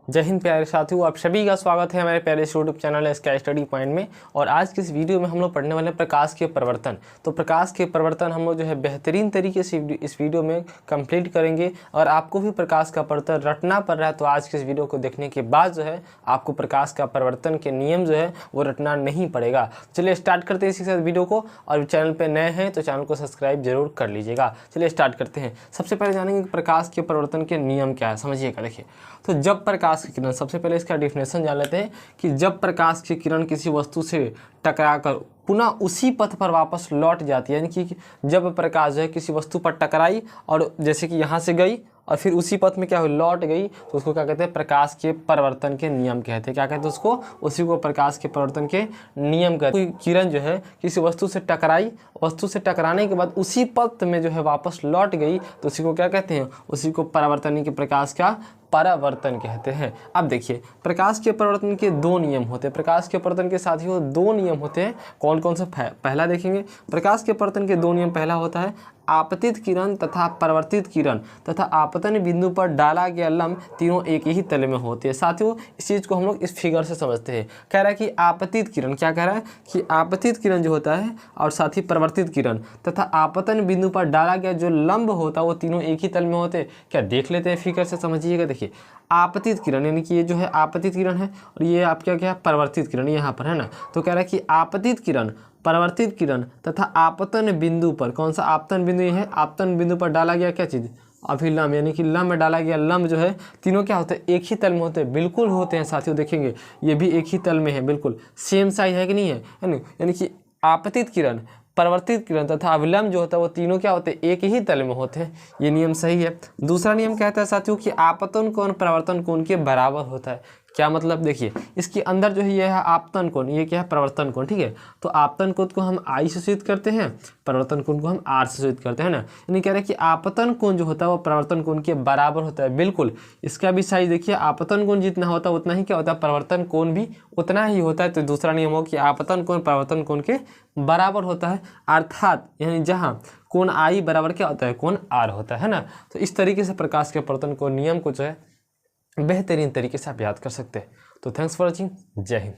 जय हिंद प्यारे साथियों, आप सभी का स्वागत है हमारे प्यारे YouTube channel sky study point में। और आज के इस वीडियो में हम लोग पढ़ने वाले हैं प्रकाश के परिवर्तन। तो प्रकाश के परिवर्तन हम लोग जो है बेहतरीन तरीके से इस वीडियो में कंप्लीट करेंगे। और आपको भी प्रकाश का परिवर्तन रटना पड़ रहा है तो आज के इस वीडियो को देखने के बाद जो है आपको प्रकाश का परिवर्तन के नियम जो है वो रटना नहीं पड़ेगा। चलिए स्टार्ट करते हैं इसी के साथ वीडियो को। और चैनल पर नए हैं तो चैनल को सब्सक्राइब जरूर कर लीजिएगा। चलिए स्टार्ट करते हैं। सबसे पहले जानेंगे कि प्रकाश के परिवर्तन के नियम क्या है, समझिएगा। देखिए, तो जब प्रकाश की किरण, सबसे पहले इसका डेफिनेशन जान लेते हैं कि जब प्रकाश की किरण किसी वस्तु से टकराकर पुनः उसी पथ पर वापस लौट जाती है, यानी कि जब प्रकाश जो है किसी वस्तु पर टकराई और जैसे कि यहाँ से गई और फिर उसी पथ में क्या हुई, लौट गई, तो उसको क्या कहते हैं, प्रकाश के परिवर्तन के नियम कहते हैं। क्या कहते हैं उसको, उसी को प्रकाश के परिवर्तन के नियम कहते हैं। किरण जो है किसी वस्तु से टकराई, वस्तु से टकराने के बाद उसी पथ में जो है वापस लौट गई, तो उसी को क्या कहते हैं, उसी को परावर्तन के प्रकाश का परावर्तन कहते हैं। अब देखिए, प्रकाश के परिवर्तन के दो नियम होते हैं। प्रकाश के परिवर्तन के साथियों दो नियम होते हैं। कौन कौन से, पहला देखेंगे प्रकाश के परिवर्तन के दो नियम। पहला होता है आपतित किरण तथा परावर्तित किरण तथा आपतन बिंदु पर डाला गया लंब तीनों एक ही तल में होते हैं। साथियों इस चीज़ को हम लोग इस फिगर से समझते हैं। कह रहा है कि आपतित किरण, क्या कह रहा है कि आपतित किरण जो होता है और साथ ही परावर्तित किरण तथा आपतन बिंदु पर डाला गया जो लंब होता है वो तीनों एक ही तल में होते हैं। क्या देख लेते हैं फिगर से, समझिएगा। देखिए, आपतित किरण यानी कि ये जो है आपतित किरण है और ये आप क्या क्या परावर्तित किरण यहाँ पर है ना। तो कह रहा है कि आपतित किरण, परावर्तित किरण तथा आपतन बिंदु पर, कौन सा आपतन बिंदु, ये है आपतन बिंदु पर डाला गया क्या चीज़, अभी लंब, यानी कि लंब में डाला गया लंब जो है तीनों क्या होते हैं, एक ही तल में होते हैं। बिल्कुल होते हैं साथियों, देखेंगे ये भी एक ही तल में है, बिल्कुल सेम साइज है कि नहीं है, यानी कि आपतित किरण, परावर्तित किरण तथा अविलंब जो होता है वो तीनों क्या होते हैं, एक ही तल में होते हैं। ये नियम सही है। दूसरा नियम कहता है साथियों कि आपतन कोण परावर्तन कोण के बराबर होता है। क्या मतलब, देखिए इसके अंदर जो है ये है आपतन कोण, ये क्या है परावर्तन कोण, ठीक है। तो आपतन कोण को हम I से सूचित करते हैं, परावर्तन कोण को हम R से सूचित करते हैं ना। यानी कह रहे हैं कि आपतन कोण जो होता है वो परावर्तन कोण के बराबर होता है। बिल्कुल इसका भी साइज देखिए, आपतन कोण जितना होता है उतना ही क्या होता है, परावर्तन कोण भी उतना ही होता है। तो दूसरा नियम हो कि आपतन कोण परावर्तन कोण के बराबर होता है, अर्थात यानी जहाँ कोण I बराबर क्या होता है, कोण R होता है ना। तो इस तरीके से प्रकाश के परिवर्तन को नियम को जो है बेहतरीन तरीके से आप याद कर सकते हैं। तो थैंक्स फॉर वॉचिंग। जय हिंद।